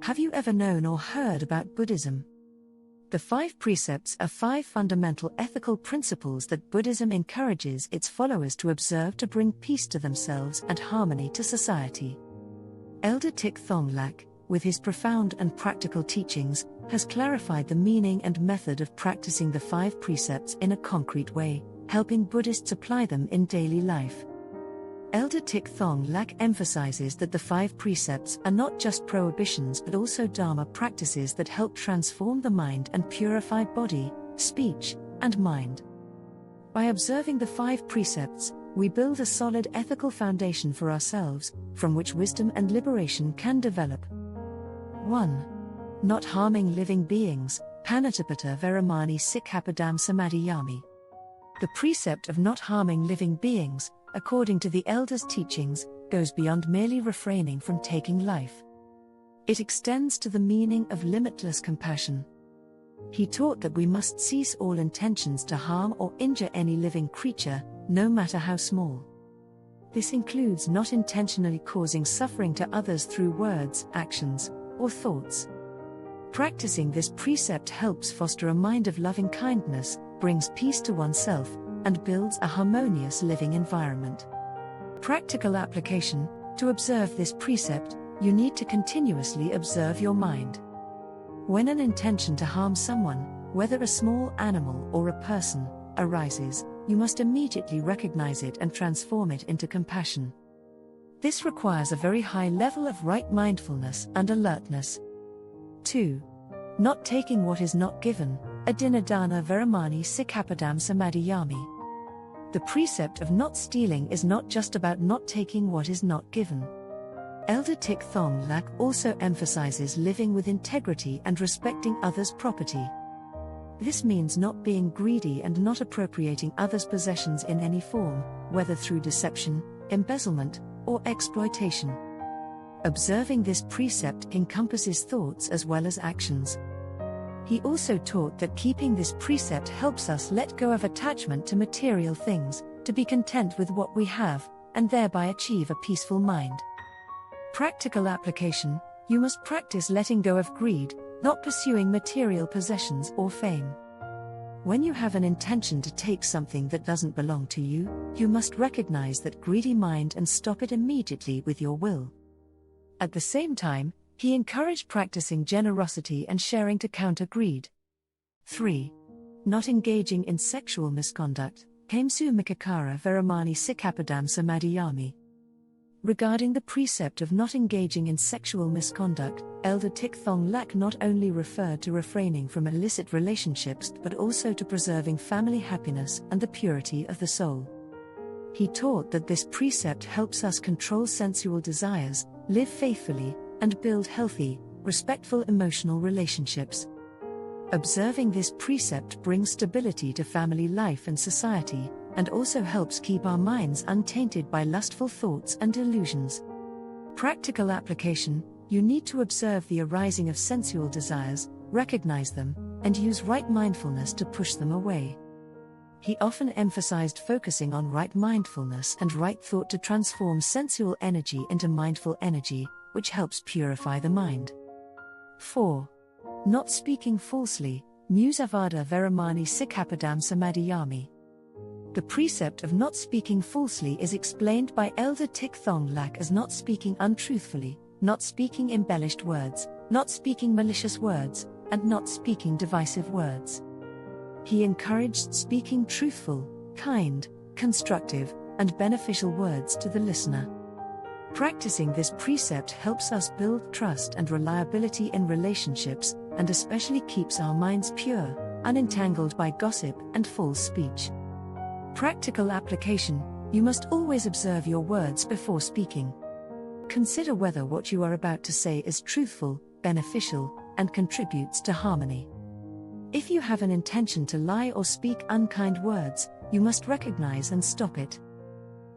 Have you ever known or heard about Buddhism? The Five Precepts are 5 fundamental ethical principles that Buddhism encourages its followers to observe to bring peace to themselves and harmony to society. Elder Thich Thong Lac, with his profound and practical teachings, has clarified the meaning and method of practicing the 5 precepts in a concrete way, helping Buddhists apply them in daily life. Elder Thich Thong Lac emphasizes that the 5 precepts are not just prohibitions but also Dharma practices that help transform the mind and purify body, speech, and mind. By observing the 5 precepts, we build a solid ethical foundation for ourselves, from which wisdom and liberation can develop. 1. Not harming living beings, Panatipata Veramani Sikkhapadam Samadhiyami. The precept of not harming living beings, according to the Elder's teachings, goes beyond merely refraining from taking life. It extends to the meaning of limitless compassion. He taught that we must cease all intentions to harm or injure any living creature, no matter how small. This includes not intentionally causing suffering to others through words, actions, or thoughts. Practicing this precept helps foster a mind of loving kindness, brings peace to oneself, and builds a harmonious living environment. Practical application: to observe this precept, you need to continuously observe your mind. When an intention to harm someone, whether a small animal or a person, arises, you must immediately recognize it and transform it into compassion. This requires a very high level of right mindfulness and alertness. 2. Not taking what is not given, Adinadana Veramani Sikkhapadam Samadhiyami. The precept of not stealing is not just about not taking what is not given. Elder Thich Thong Lac also emphasizes living with integrity and respecting others' property. This means not being greedy and not appropriating others' possessions in any form, whether through deception, embezzlement, or exploitation. Observing this precept encompasses thoughts as well as actions. He also taught that keeping this precept helps us let go of attachment to material things, to be content with what we have, and thereby achieve a peaceful mind. Practical application: you must practice letting go of greed, not pursuing material possessions or fame. When you have an intention to take something that doesn't belong to you, you must recognize that greedy mind and stop it immediately with your will. At the same time, he encouraged practicing generosity and sharing to counter greed. 3. Not engaging in sexual misconduct, Kamsu Mikakara Veramani Sikkhapadam Samadhiyami. Regarding the precept of not engaging in sexual misconduct, Elder Thich Thong Lac not only referred to refraining from illicit relationships but also to preserving family happiness and the purity of the soul. He taught that this precept helps us control sensual desires, live faithfully, and build healthy, respectful emotional relationships. Observing this precept brings stability to family life and society, and also helps keep our minds untainted by lustful thoughts and delusions. Practical application: you need to observe the arising of sensual desires, recognize them, and use right mindfulness to push them away. He often emphasized focusing on right mindfulness and right thought to transform sensual energy into mindful energy, which helps purify the mind. 4. Not speaking falsely, Musavada Veramani Sikkhapadam Samadhiyami. The precept of not speaking falsely is explained by Elder Thich Thong Lac as not speaking untruthfully, not speaking embellished words, not speaking malicious words, and not speaking divisive words. He encouraged speaking truthful, kind, constructive, and beneficial words to the listener. Practicing this precept helps us build trust and reliability in relationships, and especially keeps our minds pure, unentangled by gossip and false speech. Practical application: you must always observe your words before speaking. Consider whether what you are about to say is truthful, beneficial, and contributes to harmony. If you have an intention to lie or speak unkind words, you must recognize and stop it.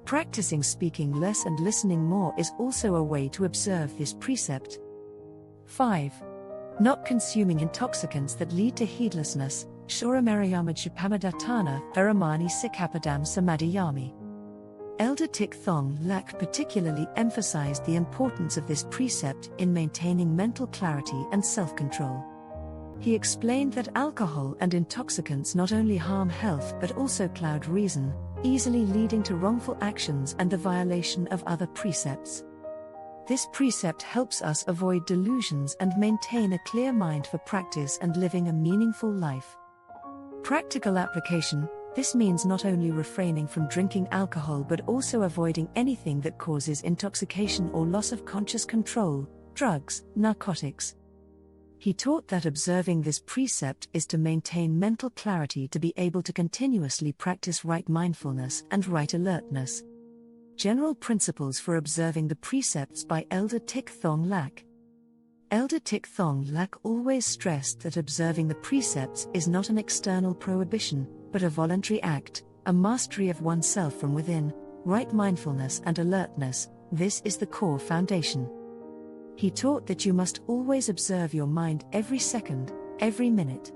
Practicing speaking less and listening more is also a way to observe this precept. 5. Not consuming intoxicants that lead to heedlessness, Shoramarayamajapamadatana Veramani Sikkhapadam Samadhiyami. Elder Thich Thong Lac particularly emphasized the importance of this precept in maintaining mental clarity and self-control. He explained that alcohol and intoxicants not only harm health but also cloud reason, easily leading to wrongful actions and the violation of other precepts. This precept helps us avoid delusions and maintain a clear mind for practice and living a meaningful life. Practical application: this means not only refraining from drinking alcohol but also avoiding anything that causes intoxication or loss of conscious control, drugs, narcotics. He taught that observing this precept is to maintain mental clarity to be able to continuously practice right mindfulness and right alertness. General principles for observing the precepts by Elder Thich Thong Lac. Elder Thich Thong Lac always stressed that observing the precepts is not an external prohibition, but a voluntary act, a mastery of oneself from within, right mindfulness and alertness. This is the core foundation. He taught that you must always observe your mind every second, every minute.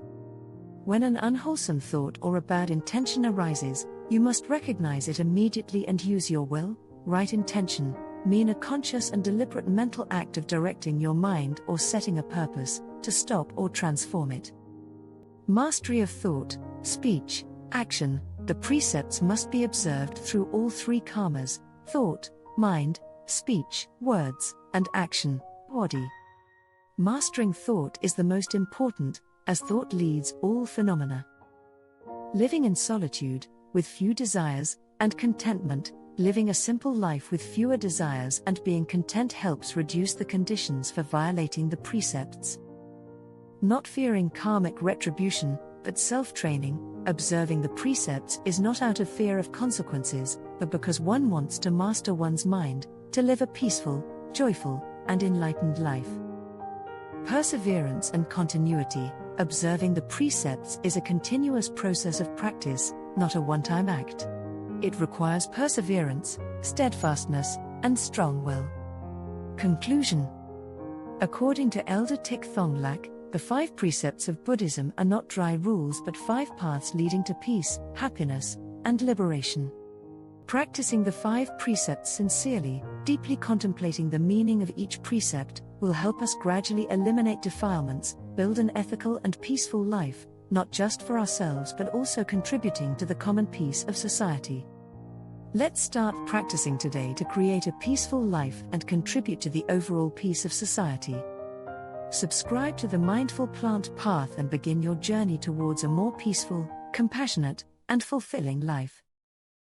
When an unwholesome thought or a bad intention arises, you must recognize it immediately and use your will, right intention, mean a conscious and deliberate mental act of directing your mind or setting a purpose, to stop or transform it. Mastery of thought, speech, action. The precepts must be observed through all three karmas: thought, mind, speech, words, and action, body. Mastering thought is the most important, as thought leads all phenomena. Living in solitude, with few desires, and contentment, living a simple life with fewer desires and being content helps reduce the conditions for violating the precepts. Not fearing karmic retribution, but self-training. Observing the precepts is not out of fear of consequences, but because one wants to master one's mind, to live a peaceful, joyful, and enlightened life. Perseverance and continuity. Observing the precepts is a continuous process of practice, not a one-time act. It requires perseverance, steadfastness, and strong will. Conclusion. According to Elder Thich Thong Lac, the 5 precepts of Buddhism are not dry rules but 5 paths leading to peace, happiness, and liberation. Practicing the 5 precepts sincerely, deeply contemplating the meaning of each precept, will help us gradually eliminate defilements, build an ethical and peaceful life, not just for ourselves but also contributing to the common peace of society. Let's start practicing today to create a peaceful life and contribute to the overall peace of society. Subscribe to the Mindful Plant Path and begin your journey towards a more peaceful, compassionate, and fulfilling life.